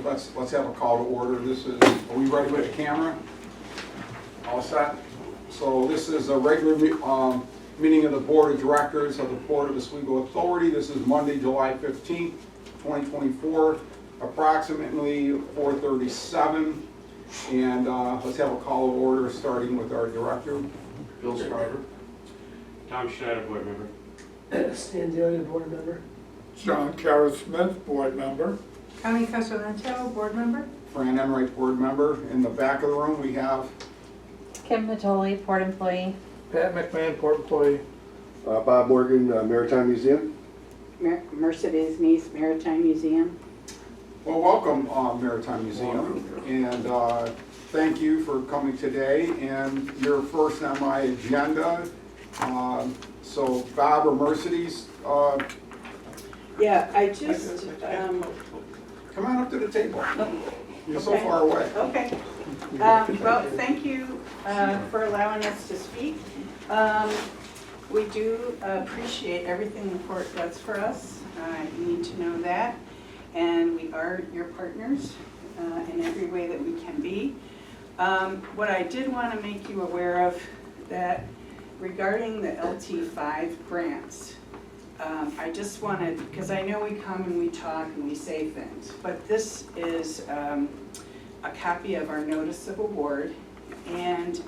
let's have a call to order. Are we ready with the camera? All set? So this is a regular meeting of the Board of Directors of the Port of Oswego Authority. This is Monday, July 15th, 2024, approximately 4:37. And let's have a call to order, starting with our director, Bill Schreiber. Tom Schneider, board member. Stan Delia, board member. John Carroll Smith, board member. Connie Castellanto, board member. Fran Emmerich, board member. In the back of the room, we have Kim Natoli, port employee. Pat McMahon, port employee. Bob Morgan, Maritime Museum. Mercedes Nice Maritime Museum. Well, welcome, Maritime Museum, and thank you for coming today. And you're first on my agenda. So Bob or Mercedes, Yeah, I just, come on up to the table. You're so Okay. far away. okay. Well, thank you for allowing us to speak. We do appreciate everything the port does for us. You need to know that. And we are your partners in every way that we can be. What I did want to make you aware of, that regarding the LT5 grants, I just wanted, because I know we come and we talk and we say things, but this is a copy of our notice of award, and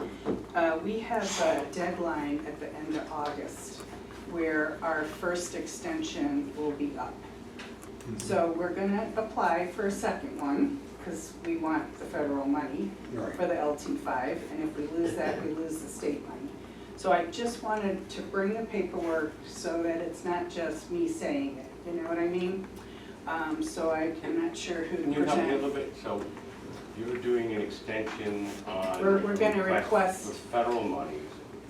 we have a deadline at the end of August where our first extension will be up. So we're gonna apply for a second one, because we want the federal money Right. for the LT5, and if we lose that, we lose the state money. So I just wanted to bring the paperwork so that it's not just me saying it, you know what I mean? So I'm not sure who Can to you help me a present. little bit? So you're doing an extension on. We're gonna request- For federal monies.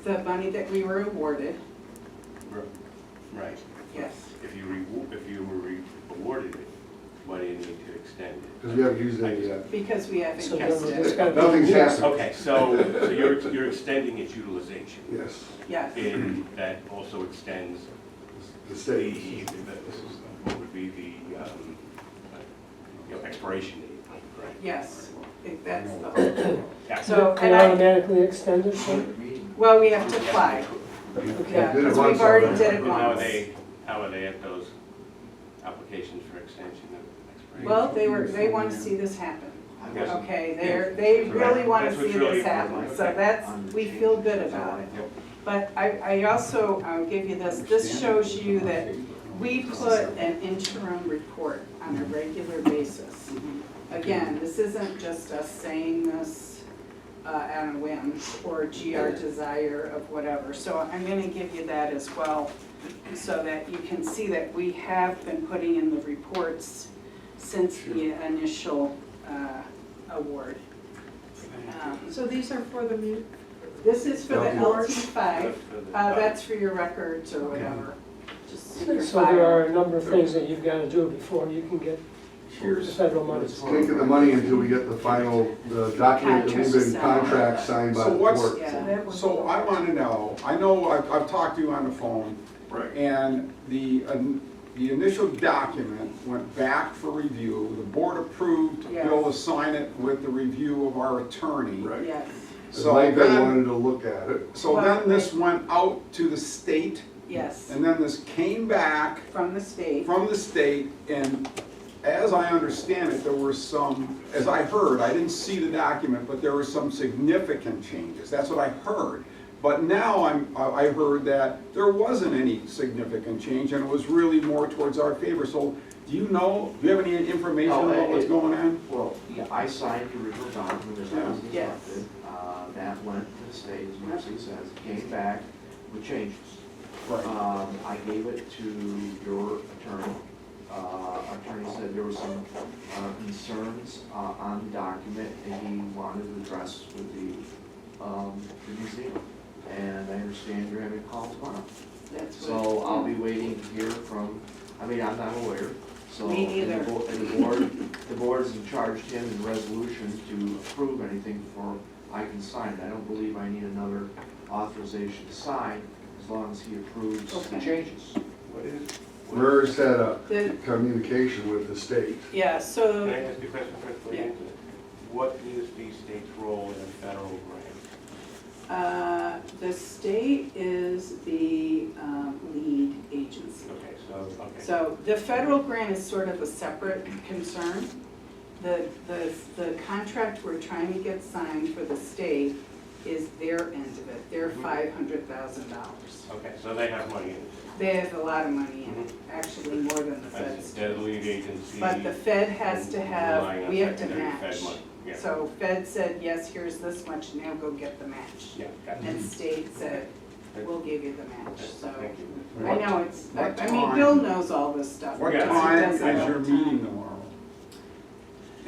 The money that we were awarded, Right. yes. If you were awarded it, why do you need to extend it? Because we haven't used any yet. Because we haven't So used then it's it, got- Nothing's happened. Okay, so you're extending its utilization. Yes, yes. And that also extends the the, state. what would be the, expiration date, right? Yes, I think that's the whole. Yeah. So, Can and I, automatically extend it, so? well, we have to apply, yeah, Did it because once we've already already. did it And how once. are they at those applications for extension of expiration? Well, they want to see this happen. Yes. Okay, they really want to That's what's see really this happen, important. so that's, we feel good about it. Yep. But I also, I'll give you this shows you that we put an interim report on a regular basis. Again, this isn't just us saying this on a whim, or gee, our desire of whatever. So I'm gonna give you that as well, so that you can see that we have been putting in the reports since the initial award. So these are for the mute? This is for the LT5, That's for the- that's for your records or whatever. Just in your So there are file. a number of things that you've got to do before you can get the federal money. Can't get the money until we get the final, the document that we've been contract signed by So the what's- court. Yeah. So I want to know, I know I've talked to you on the phone, Right. and the initial document went back for review. The board approved Yes. Bill to sign it with the review of our attorney. Right. Yes, So Mike then, wanted to look at it. so then this went out to the state, yes, and then this came back from the state. from the state, and as I understand it, there were some, as I heard, I didn't see the document, but there were some significant changes. That's what I heard. But now I heard that there wasn't any significant change, and it was really more towards our favor. So do you have any information about what's going on? Well, yeah, I signed the original document as I was Yes. instructed. That went to the state, as Mercy says, it came back with changes. Right. I gave it to your attorney. Attorney said there were some concerns on the document that he wanted to address with the museum. And I understand you're having a call tomorrow. That's what. So I'll be waiting to hear from, I mean, I'm not a lawyer, so. Me neither. And the board has charged him in resolution to approve anything before I can sign it. I don't believe I need another authorization to sign as long as he approves the Okay. changes. What is, MERS had a The, communication with the state. yeah, so. Can I ask you a question first? before you Yeah. answer? What is the state's role in a federal grant? The state is the lead agency. Okay. So the federal grant is sort of a separate concern. The contract we're trying to get signed for the state is their end of it, their $500,000. Okay, so they have money in it. They have a lot of money in it, actually more than the That's feds. the lead agency. But the Fed has to relying have, on we have to secondary Fed match. money. Yeah. So Fed said, yes, here's this much, now go get the match. Yeah, gotcha. And state said, we'll give you the match, so. Thank you. I know it's, What I mean, time? Bill knows all this stuff. What because he time does is it all your the time. meeting tomorrow?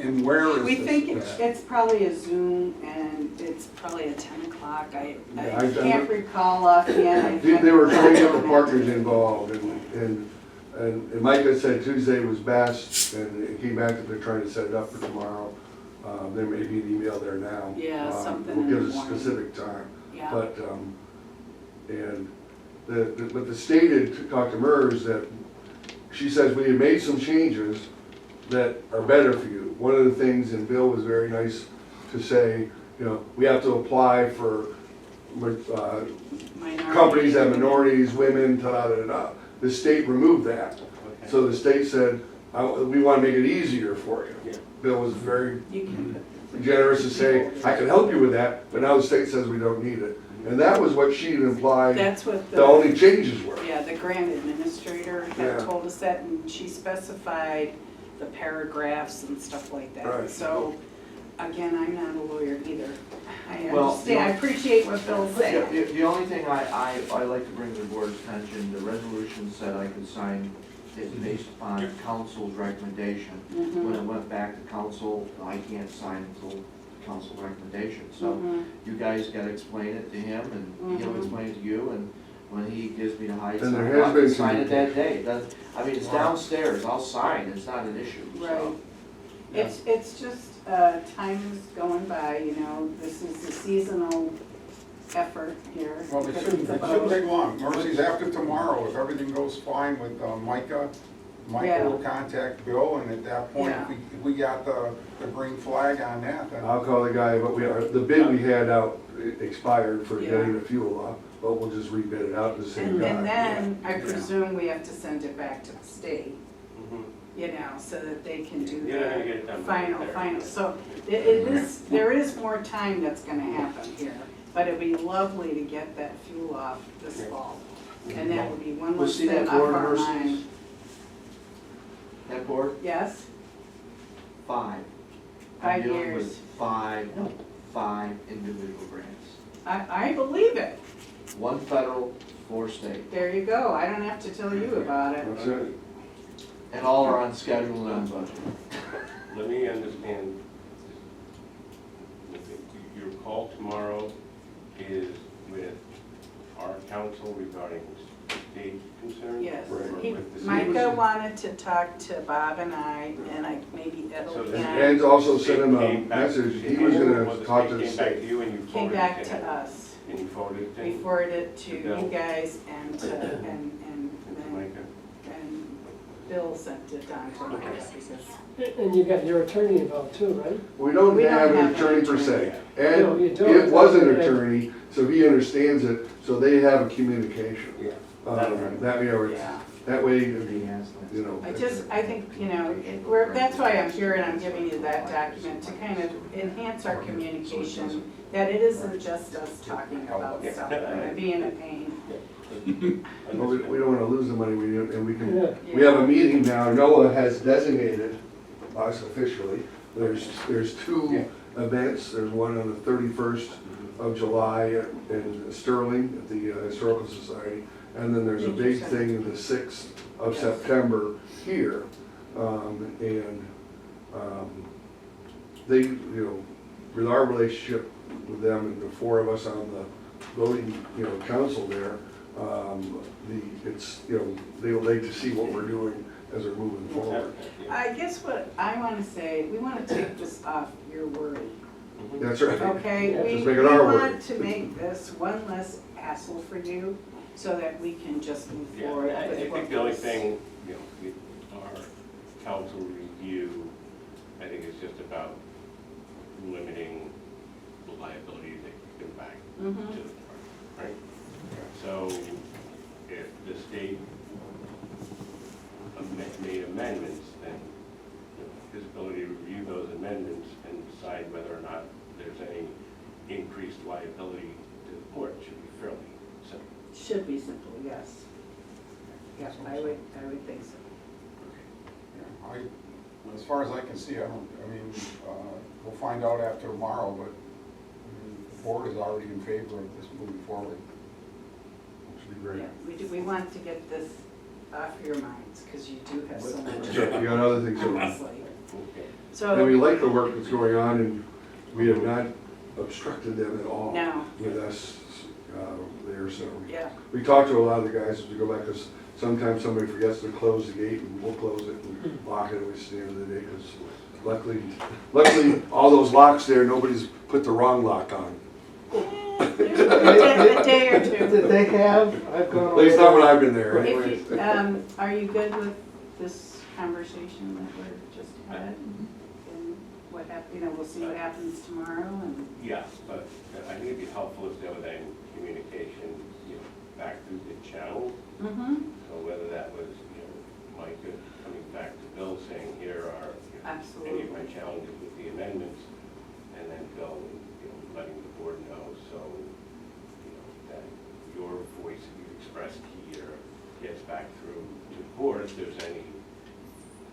And where is We this think at? it's probably a Zoom and it's probably at 10 o'clock. I Yeah, I- can't recall offhand. They were trying to get the partners involved, and Micah said Tuesday was best, and it came back that they're trying to set it up for tomorrow. There may be an email there now. Yeah, something Will in give the us a morning. specific time. Yeah, But, but the state had talked to MERS that, she says, we have made some changes that are better for you. One of the things, and Bill was very nice to say, you know, we have to apply for minority. companies that minorities, women, da-da-da-da. The state removed that. Okay. So the state said, we want to make it easier for you. Yeah. Bill was very You can, generous to say, I can help you with that, but now the state says we don't need it. And that was what she implied that's what the only changes were. yeah, the grant administrator had Yeah. told us that, and she specified the paragraphs and stuff like that. Right. So, again, I'm not a lawyer either. I Well, understand, I appreciate what Bill's saying. The only thing I like to bring to the board's attention, the resolution said I could sign is based upon council's recommendation. When it went back to council, I can't sign until council recommendation. So Mhm. you guys gotta explain it to him, and he'll Mhm. explain it to you, and when he gives me the high And sign, there has I been can sign it that communication. day. I mean, it's downstairs, I'll sign, it's not an issue, so. Right. It's just, time is going by, you know, this is a seasonal effort here. Well, it shouldn't take long. Mercy's after tomorrow, if everything goes fine with Micah, Yeah. will contact Bill, and at that point, Yeah. if we got the green flag on that, then. I'll call the guy, but the bid we had out expired for Yeah. getting the fuel off, but we'll just rebid it out to the same And guy. then, I Yeah. presume we have to send it back to the state, Mhm. you know, so that they can do You're not gonna get it the done final. there. So there is more time that's gonna happen here, but it'd be lovely to get that fuel off this fall. And that would be one We'll less see thing that off board our versus, mind. that board, Yes? 5. 5 I'm dealing years. with five individual grants. I believe it. 1 federal, 4 state, There you go. I don't have to tell you about it. That's it. and all are on schedule and on budget. Let me understand. Your call tomorrow is with our council regarding state concerns? Yes. or He- with the Micah city? wanted to talk to Bob and I, maybe Ed So will this- And also send him a Came back- message, he was Or gonna the talk to the Came back to state. you and you came forwarded it back to to him? us. And you forwarded it to We him? forwarded it to Bill. you guys and And to Micah? and Bill sent it on to Micah because, And you got your attorney involved too, right? We don't We don't have an have an attorney per se. attorney. And No, you don't. it was an attorney, so he understands it, so they have a communication. Yeah. That way, yeah. that way, He has that. you know. I think, you know, that's why I'm here and I'm giving you that document to kind of enhance our communication, that it isn't just us talking about stuff and being a pain. But we don't wanna lose the money, and we can, Yeah. we have a meeting now, NOAA has designated us officially. There's 2 events, there's one on the 31st of July in Sterling at the Historical Society, and then there's a big thing the 6th of September here. They, you know, with our relationship with them and the 4 of us on the voting, you know, council there, it's, you know, they would like to see what we're doing as we're moving forward. I guess what I want to say, we want to take this off your worry, That's right. okay? Yeah, We just make it our worry. want to make this one less hassle for you. so that we can just move Yeah, forward I with what think the only was- thing, our council review, I think is just about limiting the liability that can go back Mhm. to the park, right? So if the state made amendments, then his ability to review those amendments and decide whether or not there's any increased liability to the port should be fairly simple. Should be simple, yes. Yeah, I would think so. Yeah, as far as I can see, we'll find out after tomorrow, but the board is already in favor of this moving forward. Which would be great. Yeah, we want to get this off your minds, because you do have so much. Yeah, you got other things going on. Honestly. Okay. And we So, like the work that's going on, and we have not obstructed them at all No. with us there, so. yeah, We talk to a lot of the guys as we go back, because sometimes somebody forgets to close the gate, and we'll close it and lock it, and it's the end of the day, because luckily, all those locks there, nobody's put the wrong lock on. a day or two. Did they have, I've gone At over. least not when I've been there, If anyways. you, are you good with this conversation that we're just had? And what we'll see what happens tomorrow and. Yeah, but I think it'd be helpful if there was any communication, back through the channel. Mm-hmm. So whether that was, Mike coming back to Bill saying, here are any of my challenges with the amendments, and then Bill, letting the board know, so, that your voice that you expressed here gets back through to the board if there's any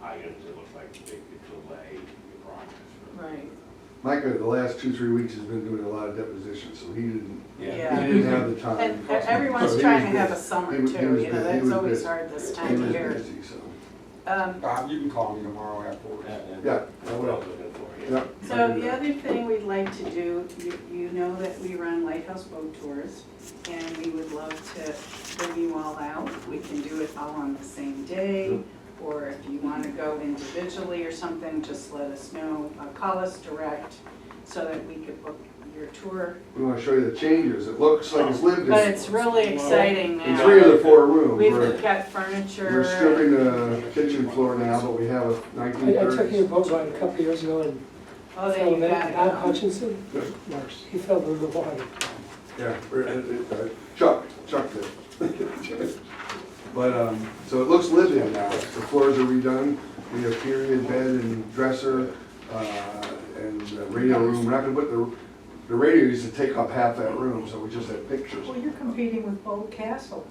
items that look like they could delay the progress. Right. Micah, the last 2-3 weeks, has been doing a lot of depositions, so he didn't Yeah. have the time. And So everyone's he trying was to have a busy. summer He was too, busy. He that's was always busy. hard this He time of was year. busy, so, Bob, you can call me tomorrow afterwards. yeah, I That's what I will. was looking for, Yeah. So the other thing we'd like to do, you know that we run Lighthouse Boat Tours, and we would love to bring you all out. We can do it all on the same day, or if you want to go individually or something, just let us know. Call us direct so that we could book your tour. We want to show you the changes. It looks like it's lived But in. it's really exciting In now. 3 of the 4 rooms. We've got furniture. We're stripping the kitchen floor now, but we have a I took your 1930s. boat ride a couple years ago and Oh, there you got it. Bob Hutchinson, Good. he fell in the water. Yeah, Chuck did. But, so it looks lived in now. The floors are redone. We have period bed and dresser, and a radio room. We're not gonna put the radio used to take up half that room, so we just have pictures. Well, you're competing with Bold Castle.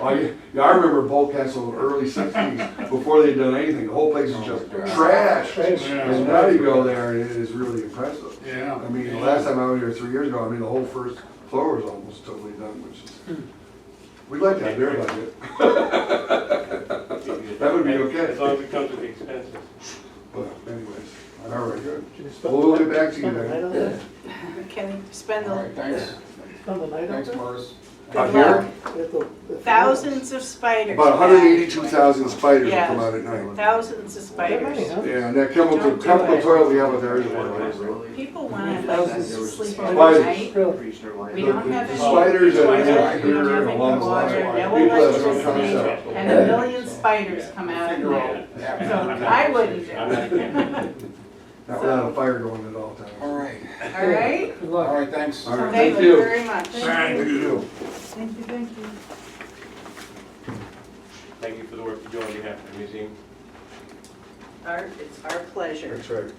Oh, yeah, I remember Castle in the early 60s, before they'd done anything. The whole place was just trash. And now you go there and it is really impressive. Yeah. I mean, the last time I was here 3 years ago, the whole first floor was almost totally done, which is, we'd like to have their budget. That would be okay. As long as it comes with the expenses. But anyways, all right, good. We'll get back to you then. Can spend All right, the thanks. Spend the night out Thanks, there? Morris. Out here, At the- thousands of spiders. about 182,000 spiders will Yeah. come out at night. Thousands of That many, spiders. huh? Yeah, and that chemical toilet we have up there is one. People want Thousands to of sleep spiders. overnight. Really? We don't have The any. spiders that toilet, live we don't here have any along the water, line, no people have no electricity, concept. and a million spiders come out of there. So I wouldn't do I'm not it. kidding. Not without a fire going at all times. All right, All right? Good all luck. right, thanks. All right, Thank thank you you. very much. Thank you. Thank you, thank you. Thank you for the work you do on behalf of the museum. It's our pleasure. That's right.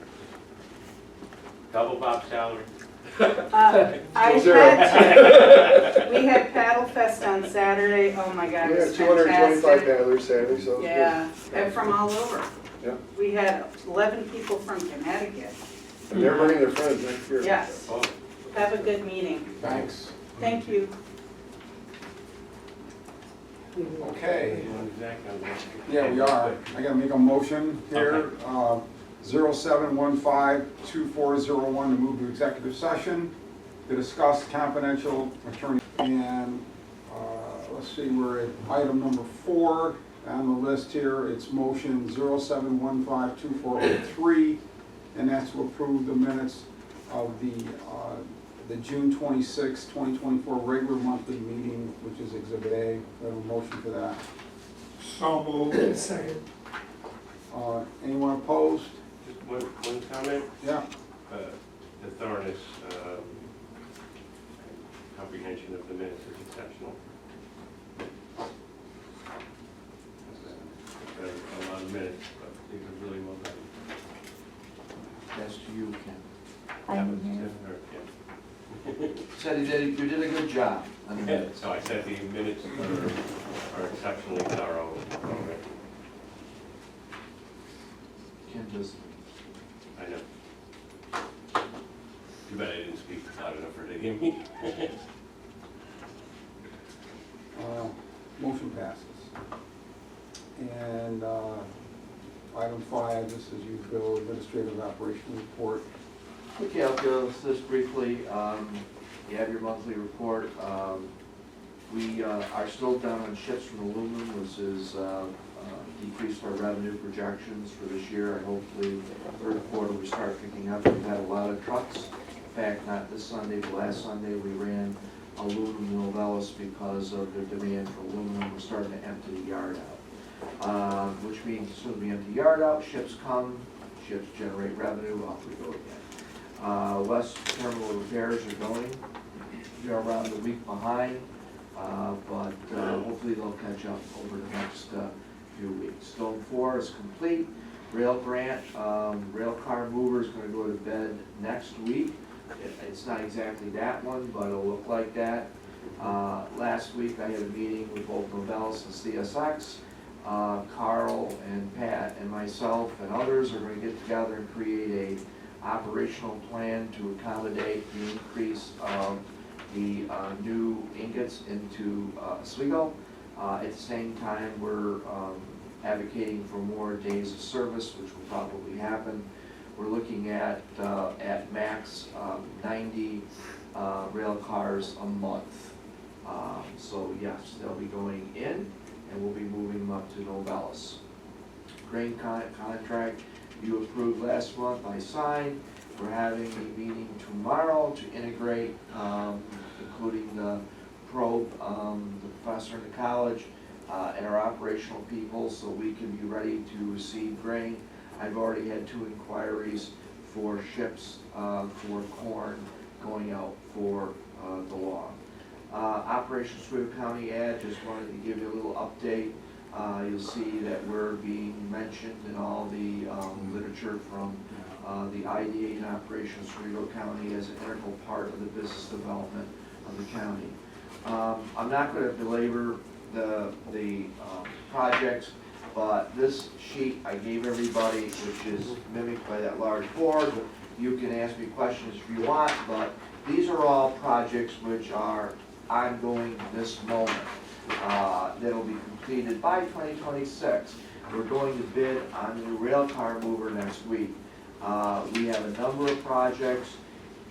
Double Bob's salary. I Zero. had to, we had Paddle Fest on Saturday, oh my God, it Yeah, was 225 fantastic. paddlers Saturday, so it's good. Yeah, and from all over. Yeah. We had 11 people from Connecticut. And they're bringing their friends next year. Yes, Oh, have a good meeting. Thanks. Thank you. Okay, Zach, I'm gonna- yeah, we are. I gotta make a motion here, 0715-2401 to move to executive session to discuss confidential attorney. And, let's see, we're at item number 4 on the list here. It's motion 0715-2403, and that's to approve the minutes of the the June 26, 2024 regular monthly meeting, which is Exhibit A. Do I have a motion for that? So moved. Second. Anyone opposed? Just one comment. Yeah. The thoroughness, comprehension of the minutes is exceptional. A lot of minutes, but these are really well done. That's to you, Ken. I That didn't was hear. Tim, or Kim? Said you did a good job on the minutes. So I said the minutes are exceptionally thorough. Ken does, I know. Too bad I didn't speak loud enough for to hear me. Motion passes. And item 5, this is usual administrative operation report. okay, I'll go through this briefly. You have your monthly report. We are still down on ships from aluminum, which is decreased our revenue projections for this year, and hopefully third quarter we start picking up. We've had a lot of trucks. In fact, not this Sunday, but last Sunday we ran aluminum Novellis because of the demand for aluminum. We're starting to empty the yard out, which means as soon as we empty the yard out, ships come, ships generate revenue, off we go again. West terminal repairs are going. They're around a week behind, but hopefully they'll catch up over the next few weeks. Zone 4 is complete. Rail grant, rail car mover is going to go to bed next week. It's not exactly that one, but it'll look like that. Last week I had a meeting with both Novellis and CSX. Carl and Pat and myself and others are going to get together and create a operational plan to accommodate the increase of the new ingots into Oswego. At the same time, we're advocating for more days of service, which will probably happen. We're looking at max 90 rail cars a month. So yes, they'll be going in, and we'll be moving them up to Novellis. Grain contract you approved last month, I signed. We're having a meeting tomorrow to integrate, including the probe, the professor in the college, and our operational people, so we can be ready to receive grain. I've already had 2 inquiries for ships for corn going out for the lawn. Operation Oswego County ad, just wanted to give you a little update. You'll see that we're being mentioned in all the literature from the IDA and Operation Oswego County as an integral part of the business development of the county. I'm not going to belabor the projects, but this sheet I gave everybody, which is mimicked by that large board. You can ask me questions if you want, but these are all projects which are ongoing this moment. That'll be completed by 2026. We're going to bid on the new rail car mover next week. We have a number of projects.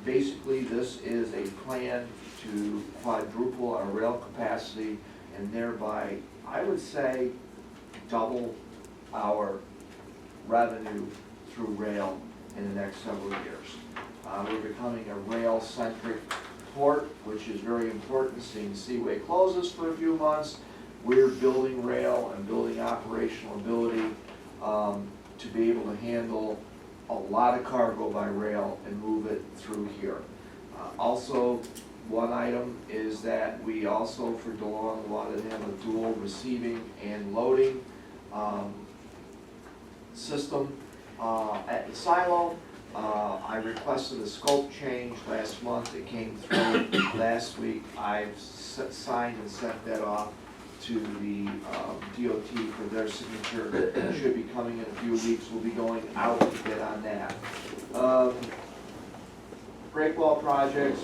Basically, this is a plan to quadruple our rail capacity and thereby, I would say, double our revenue through rail in the next several years. We're becoming a rail-centric port, which is very important, seeing Seaway closes for a few months. We're building rail and building operational ability to be able to handle a lot of cargo by rail and move it through here. Also, one item is that we also, for DeLong, wanted to have a dual receiving and loading system at the silo. I requested a scope change last month. It came through last week. I've signed and sent that off to the DOT for their signature. It should be coming in a few weeks. We'll be going out to get on that. Break wall projects.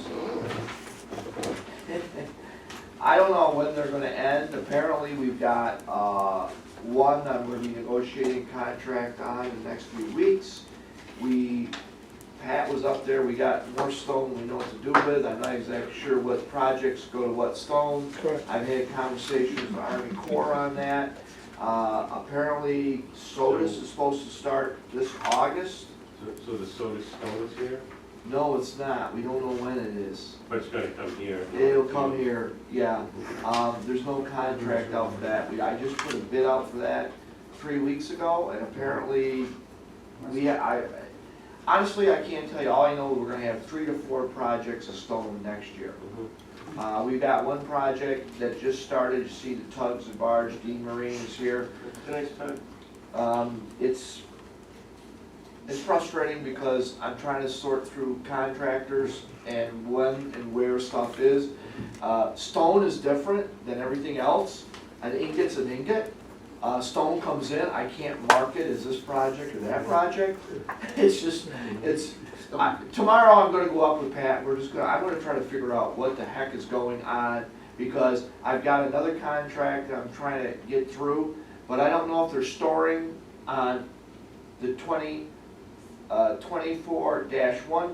I don't know when they're gonna end. Apparently, we've got one I'm gonna be negotiating contract on in the next few weeks. Pat was up there, we got more stone we know what to do with. I'm not exactly sure what projects go to what stone. Correct. I've had conversations with Army Corps on that. Apparently, SOTUS is supposed to start this August. So the soda stone is here? No, it's not, we don't know when it is. But it's gonna come here. It'll come here, yeah. There's no contract out for that. I just put a bid out for that 3 weeks ago, and apparently, honestly, I can't tell you. All I know is we're gonna have 3 to 4 projects of stone next year. We've got one project that just started. You see the tugs and barge, Dean Marine is here. It's a nice time. It's frustrating because I'm trying to sort through contractors and when and where stuff is. Stone is different than everything else. An ingot's an ingot. Stone comes in, I can't mark it as this project or that project. It's just, tomorrow I'm gonna go up with Pat, I'm gonna try to figure out what the heck is going on, because I've got another contract that I'm trying to get through, but I don't know if they're storing on the 24-1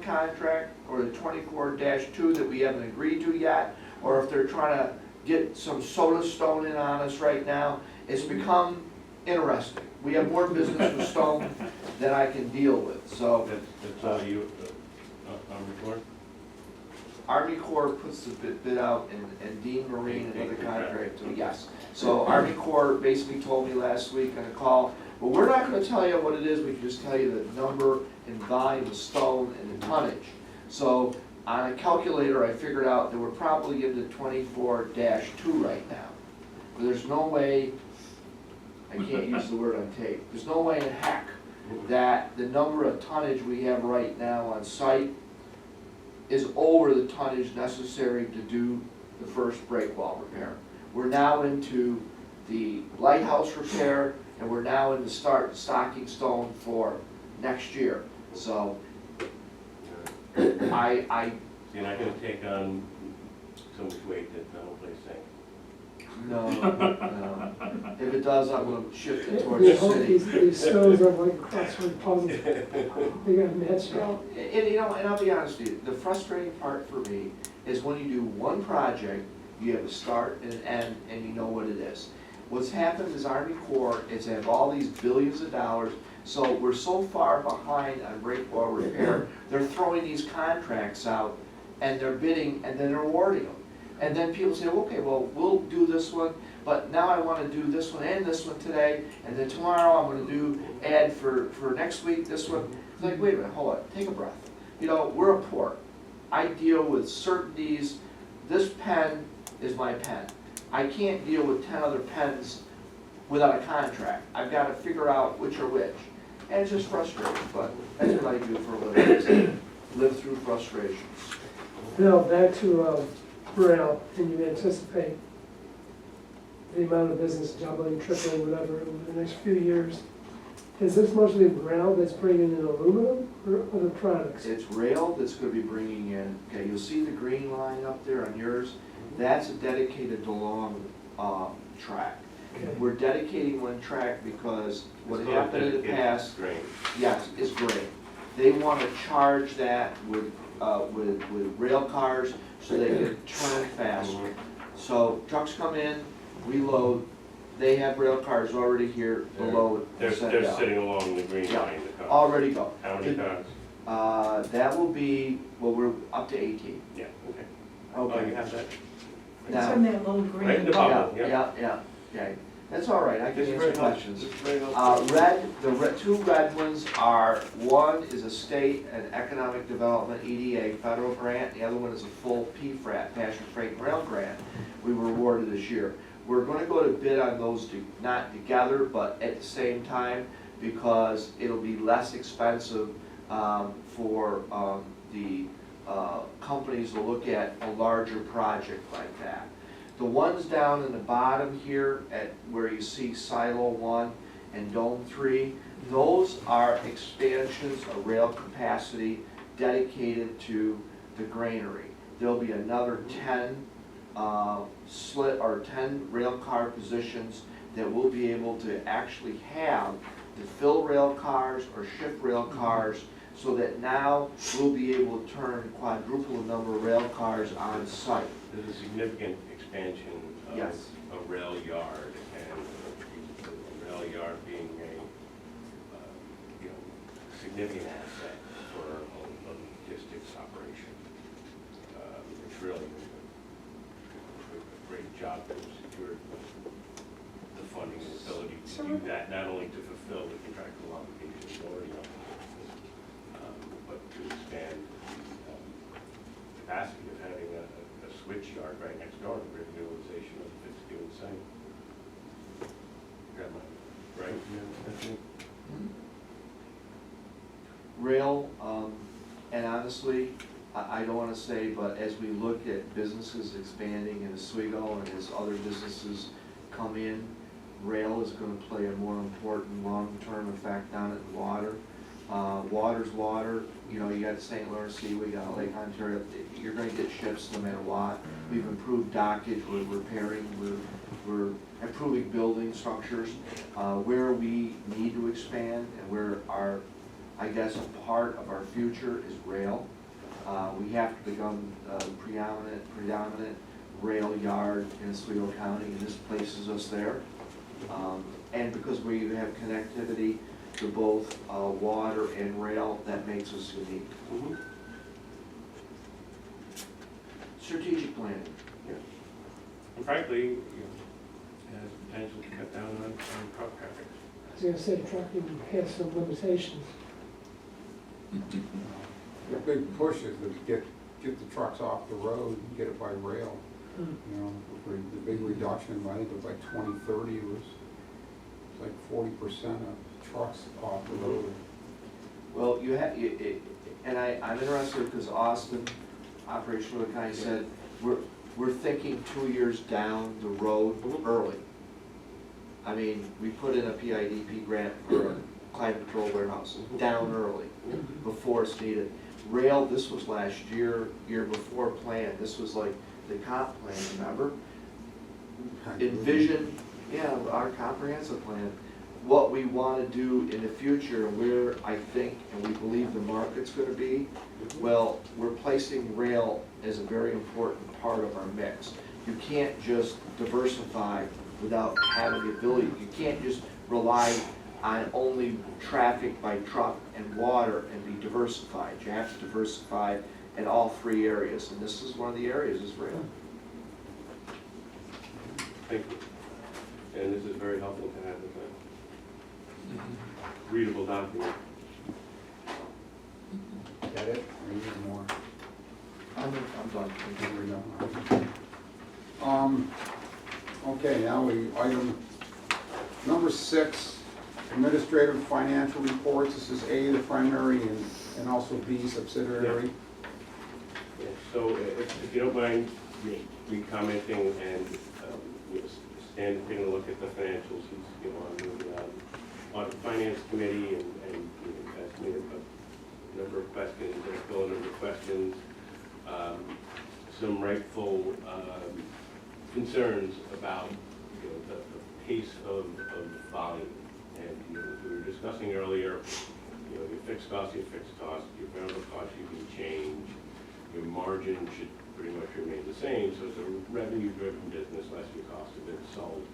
contract or the 24-2 that we haven't agreed to yet, or if they're trying to get some soda stone in on us right now. It's become interesting. We have more business with stone than I can deal with, so. That's all you, report? Army Corps puts the bid out, and Dean Marine, another contract, yes. So Army Corps basically told me last week on a call, well, we're not gonna tell you what it is, we can just tell you the number and volume of stone and the tonnage. So on a calculator, I figured out that we're probably into 24-2 right now. But there's no way, I can't use the word on tape, there's no way in heck that the number of tonnage we have right now on site is over the tonnage necessary to do the first break wall repair. We're now into the lighthouse repair, and we're now in the stocking stone for next year. So You're not gonna take on so much weight that the whole place sinks. no. If it does, I'm gonna shift it towards We the hope city. these stones are like crossword puzzles. They gotta match up. And I'll be honest with you, the frustrating part for me is when you do one project, you have a start and an end, and you know what it is. What's happened is Army Corps is have all these billions of dollars, so we're so far behind on break wall repair, they're throwing these contracts out, and they're bidding, and then they're awarding them. And then people say, okay, well, we'll do this one, but now I wanna do this one and this one today, and then tomorrow I'm gonna add for next week this one. It's like, wait a minute, hold on, take a breath. You know, we're a port. I deal with certainties. This pen is my pen. I can't deal with 10 other pens without a contract. I've gotta figure out which are which. And it's just frustrating, but that's what I do for a living, is live through frustrations. Bill, back to rail, and you anticipate the amount of business doubling, tripling, whatever, over the next few years. Is this mostly rail that's bringing in aluminum or other products? It's rail that's gonna be bringing in, okay, you'll see the green line up there on yours. That's a dedicated DeLong track. Okay. We're dedicating one track because what It's happened in the dedicated past, grain. yes, is great. They want to charge that with rail cars so they can turn faster. So trucks come in, we load, they have rail cars already here to load. They're set they're down. sitting along the green Yeah. line, the cars. Already go. How many cars? That will be, well, we're up to 18. Yeah, okay. Okay. Oh, you have that? It's Now, in that little green. Right in the yeah, bottom, yeah, okay. That's all right, I can This is answer very helpful. questions. This is very helpful. The two red ones are, one is a state and economic development EDA federal grant, the other one is a full PFRAT, Passenger Freight and Rail grant, we were awarded this year. We're gonna go to bid on those, not together, but at the same time, because it'll be less expensive for the companies to look at a larger project like that. The ones down in the bottom here at where you see Silo 1 and Dome 3, those are expansions of rail capacity dedicated to the granary. There'll be another 10 10 rail car positions that we'll be able to actually have to fill rail cars or shift rail cars, so that now we'll be able to turn quadruple the number of rail cars on site. There's a significant expansion of Yes. a rail yard, and a rail yard being a significant asset for a logistics switch yard right next door, the revitalization of the Fitzgibbon site. Got my, right, yeah, I think. Rail, and honestly, I don't wanna say, but as we look at businesses expanding in Oswego and as other businesses come in, rail is gonna play a more important long-term effect down at the water. Water's water, you know, you got the St. Lawrence Sea, we got Lake Ontario, you're gonna get ships no matter what. We've improved dockage, we're repairing, we're improving building structures. Where we need to expand and where our, I guess, a part of our future is rail. We have to become predominant rail yard in Oswego County, and this places us there. And because we have connectivity to both water and rail, that makes us unique. Mhm. Strategic planning. Yeah. And frankly, you know, it has potential to cut down on truck traffic. I was gonna say trucking has some limitations. The big push is to get the trucks off the road and get it by rail. You know, the big reduction, I think it was like 2030 was like 40% of trucks off the road. Well, you have, and I'm interested because Austin, operational kind of said, we're thinking 2 years down the road early. I mean, we put in a PIDP grant for a climate control warehouse, down early, before it's needed. Rail, this was last year before plan, this was like the comp plan, remember? Envision, yeah, our comprehensive plan, what we want to do in the future, where I think and we believe the market's going to be. Well, we're placing rail as a very important part of our mix. You can't just diversify without having the ability, you can't just rely on only traffic by truck and water and be diversified. You have to diversify in all three areas, and this is one of the areas is rail. Thank you. And this is very helpful to have as a readable document. Get it? Or you need more? I'm done. There we go. Okay, now item number 6, administrative financial reports. This is A, the primary, and also B, subsidiary. Yeah, so if you don't mind me commenting and Stan taking a look at the financials, he's on the finance committee and asked me a number of questions, Bill a number of questions, some rightful concerns about the pace of volume. And as we were discussing earlier, your fixed costs, your variable costs you can change, your margin should pretty much remain the same. So it's a revenue-driven business, less your cost of goods sold.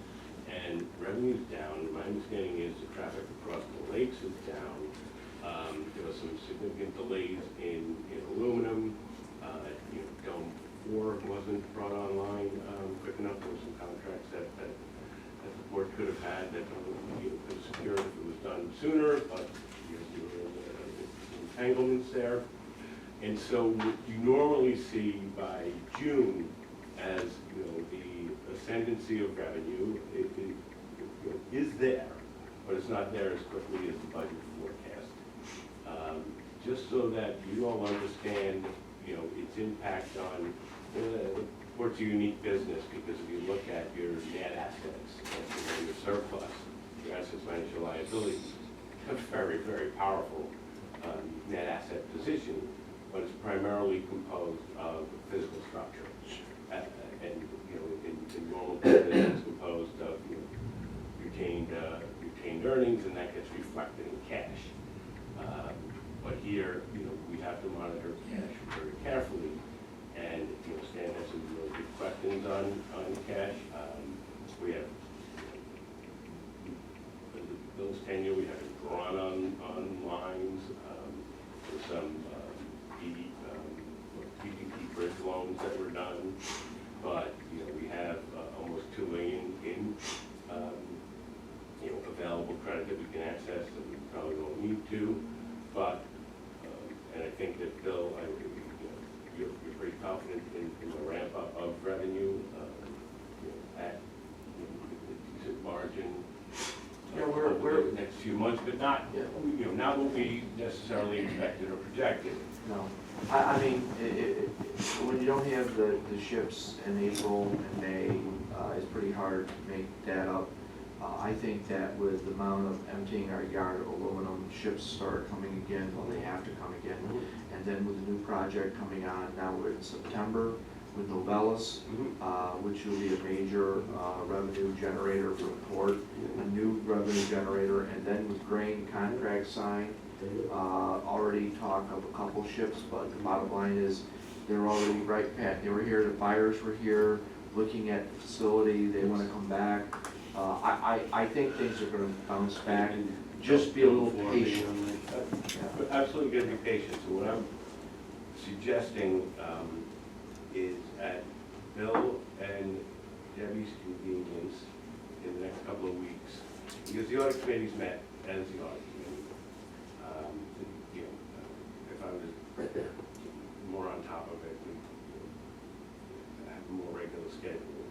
And revenue's down. My understanding is the traffic across the lakes is down. There were some significant delays in aluminum. Dome 4 wasn't brought online quick enough. There were some contracts that the board could have had that could have secured if it was done sooner, but there were entanglements there. And so what you normally see by June as the ascendancy of revenue is there, but it's not there as quickly as the budget forecast. Just so that you all understand its impact on the port's a unique business, because if you look at your net assets, your surplus, your assets minus your liabilities, a very, very powerful net asset position, but it's primarily composed of physical structure. And in normal business, it's composed of retained earnings, and that gets reflected in cash. But here, we have to monitor cash very carefully. And Stan has some really good questions on cash. We have Bill's tenure. We haven't drawn on lines. There's some PPP bridge loans that were done, but we have almost $2 million in available credit that we can access that we probably won't need to. But and I think that Bill, you're pretty confident in the ramp up of revenue at a decent margin Yeah, over the next few months, but not, Yeah. not what we necessarily expected or projected. No, I mean, when you don't have the ships in April and May, it's pretty hard to make that up. I think that with the amount of emptying our yard of aluminum, ships start coming again, well, they have to come again. And then with the new project coming on, now we're in September with Novellis, which will be a major revenue generator for the port, a new revenue generator, and then with grain contract signed, already talk of a couple ships, but the bottom line is, they're already right, Pat, they were here, the buyers were here, looking at the facility, they wanna come back. I think things are gonna bounce back, just be a little patient. But absolutely gonna be patient, so what I'm suggesting is at Bill and Debbie's convenience in the next couple of weeks, because the audit committee's met as the audit committee. If I was more on top of it, we'd have a more regular schedule.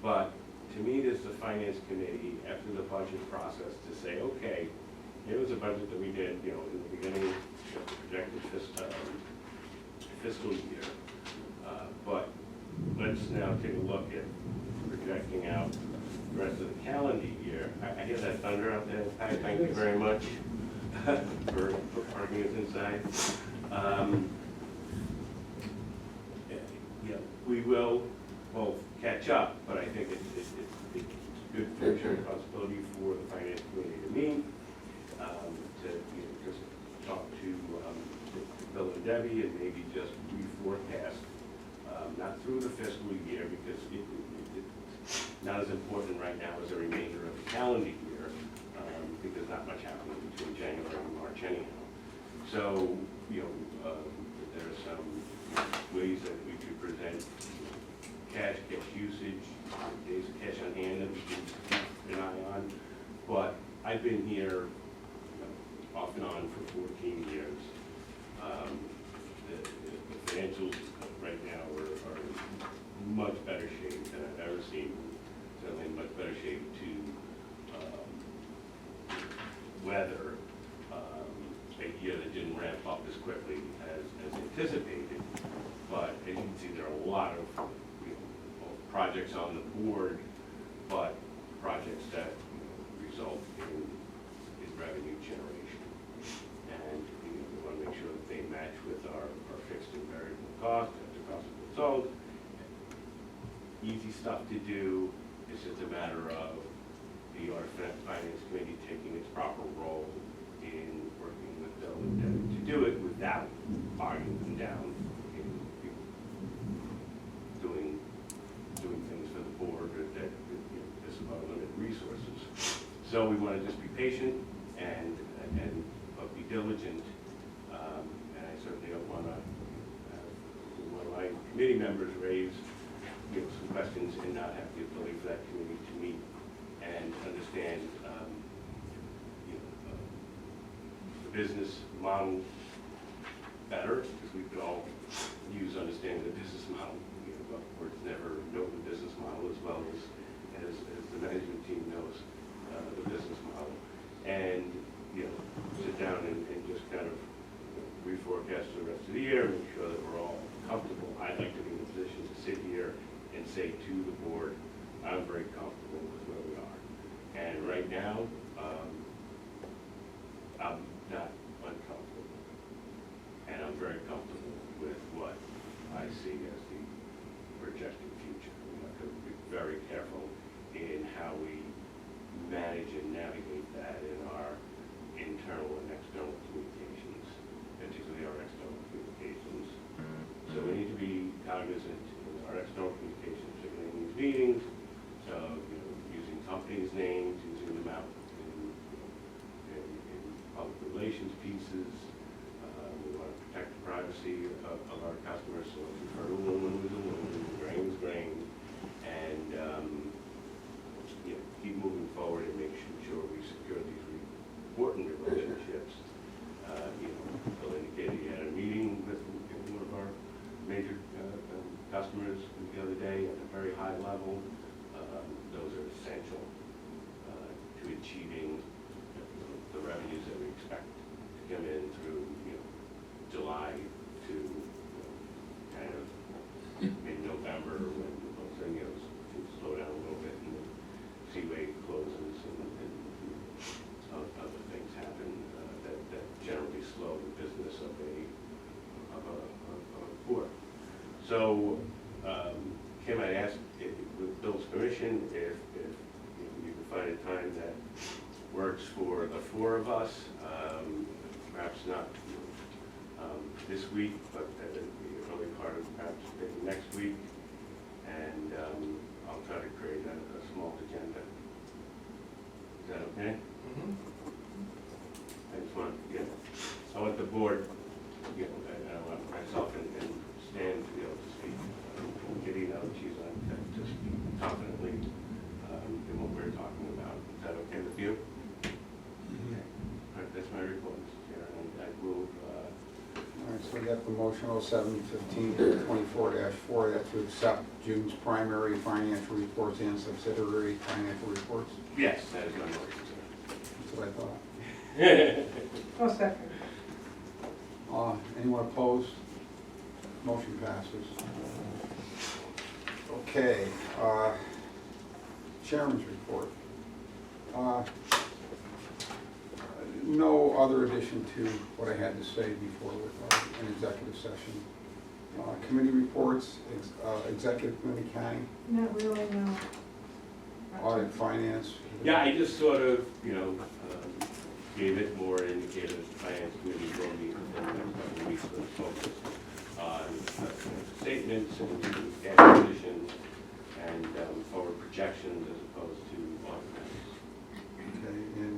But to me, this is the finance committee, after the budget process, to say, okay, here was a budget that we did, in the beginning of the projected fiscal year. But let's now take a look at projecting out the rest of the calendar year. I hear that thunder out there, Pat, thank you very much for parking us inside. We will both catch up, but I think it's good fiduciary responsibility for the finance committee to meet, to just talk to Bill and Debbie and maybe just reforecast, not through the fiscal year, because it's not as important right now as the remainder of the calendar year, because not much happens between January and March anyhow. So, there are some ways that we could present cash usage, days of cash on hand that we can keep an eye on. But I've been here off and on for 14 years. The financials right now are in much better shape than I've ever seen. Certainly in much better shape to weather a year that didn't ramp up as quickly as anticipated. But as you can see, there are a lot of projects on the board, but projects that result in revenue generation. And we want to make sure that they match with our fixed and variable costs, the cost of goods sold. Easy stuff to do. It's just a matter of the Audit Finance Committee taking its proper role in working with Bill and Debbie to do it without bogging them down in doing things for the board that is about limited resources. So we want to just be patient and be diligent. And I certainly don't want to have one of my committee members raise some questions and not have the ability for that committee to meet and understand the business model better, because we could all use understanding the business model. But words never know the business model as well as the management team knows the business model. And sit down and just kind of reforecast the rest of the year, make sure that we're all comfortable. I'd like to be in a position to sit here and say to the board, I'm very comfortable with where we are. And right now, I'm not uncomfortable. And I'm very comfortable with what I see as the projected future. We have to be very careful in how we manage and navigate that in our internal and external communications, particularly our external communications. So we need to be cognizant in our external communications, particularly in these meetings, using companies' names, using them out in public relations pieces. We want to protect the privacy of our customers, so if we've heard aluminum is aluminum, grain is grain, and keep moving forward and make sure we secure these important relationships. Bill indicated he had a meeting with one of our major high level. Those are essential to achieving the revenues that we expect to come in through, July to, kind of mid-November when things slow down a little bit and the seaway closes and other things happen that generally slow the business of a port. So, Kim, I asked, with Bill's permission, if you can find a time that works for the four of us, perhaps not this week, but at the early part of perhaps maybe next week, and I'll try to create a small agenda. Is that okay? I just want, I want the board, I want myself and Stan to be able to speak. Kitty, now that she's on, to speak confidently in what we're talking about. Is that okay with you? Okay. All right, that's my report, Mr. Chair, and I move. All right, so we got the motion 07-15-24-4, that's to accept June's primary financial reports and subsidiary financial reports. Yes, that is my motion, sir. That's what I thought. I'll second. Anyone opposed? Motion passes. Okay, Chairman's report. No other addition to what I had to say before with an executive session. Committee reports, executive committee, county, Not really, no. audit, finance. Yeah, I just sort of, gave it more indicated finance committee will meet within the next couple of weeks with focus on statements and cash positions and forward projections as opposed to on-premise. Okay, in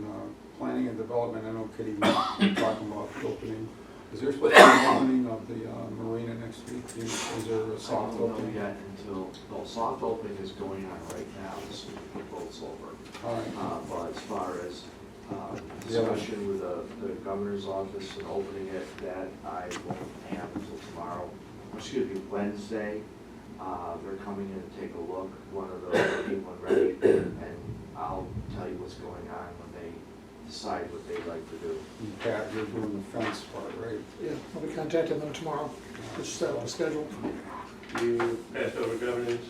planning and development, I know Kitty was talking about the opening. Is there supposed to be an opening of the marina next week? Is there a soft I don't know opening? yet until, no, soft opening is going on right now, this week, the boat's over. All right. But as far as Yeah. discussion with the governor's office and opening it, that I won't have until tomorrow, excuse me, Wednesday. They're coming in to take a look, one of those getting one ready, and I'll tell you what's going on when they decide what they'd like to do. And Pat, you're doing the fence part, right? Yeah, I'll be contacting them tomorrow, just set up a schedule. You passed over governance,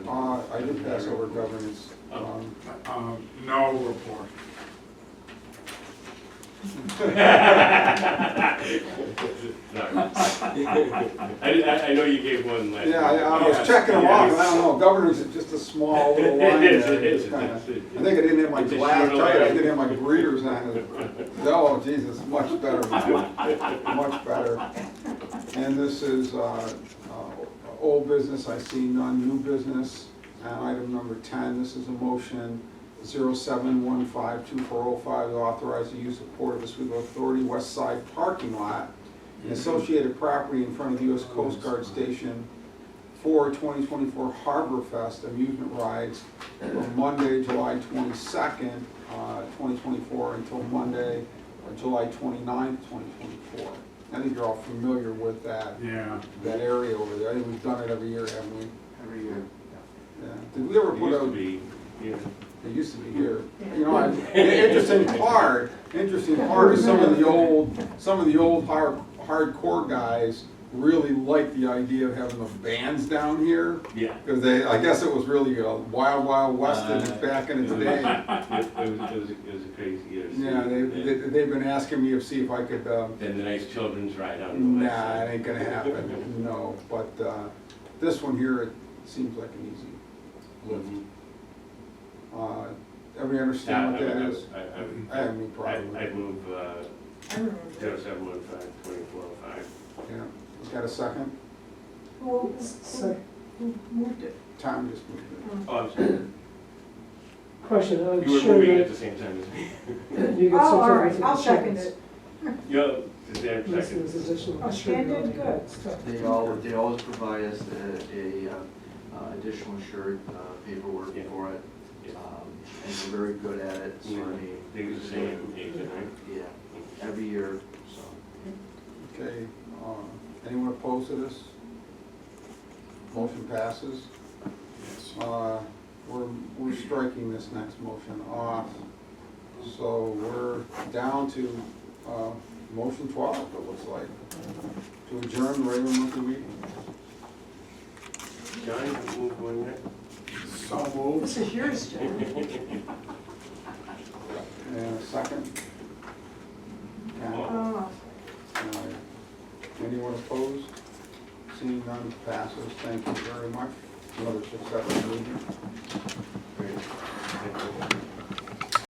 I did pass over governance. No report. I know you gave one last. Yeah, I was checking them off, and I don't know, governance is just a small little line It is, there. it is. It's kinda- I think I didn't have my It's a glass short tight, I line. didn't have my readers on. Oh, Jesus, much better, much better. And this is old business, I see none, new business. And item number 10, this is a motion 07152405 to authorize the use of Port of Oswego Authority West Side parking lot and associated property in front of the U.S. Coast Guard Station for 2024 Harbor Fest amusement rides from Monday, July 22nd, 2024 until Monday, July 29th, 2024. I think you're all familiar with that, Yeah. that area over there. I think we've done it every year, haven't we? Every year. Yeah. Did we ever It put used to out? be, It used to be here. You know, interesting part is some of the old hardcore guys really liked the idea of having the bands down here. yeah. Because I guess it was really a wild, wild west back in its day. It was a crazy year. Yeah, they've been asking me to see if I could, And the nice children's ride on the west nah, side. it ain't gonna happen, no. But this one here, it seems like an easy lift. Everybody understand what that is? I have no problem with I'd it. move I remember. 0715-2405. Yeah. Got a second? Who Second. moved it? Tom just moved it. Oh, I'm sorry. Question, I'm You were sure moving at that the same time as me. you get Oh, some all sort right, of I'll second insurance. it. Yo, is there a This second? is additional. Oh, Stan did good. Stuff. They always provide us a additional insured paperwork Yeah. for it. And they're very good at it, so I mean. They use the same agent, right? Yeah, every year, so. Okay, anyone opposed to this? Motion passes. we're striking this next motion off. So we're down to, motion 12, it looks like, to adjourn the regular monthly meeting. John, you move one minute? So moved. This is yours, John. And a second? Ken? Oh, Anyone opposed? Seeing none, passes. Thank you very much. Another successful meeting. Great. Thank you.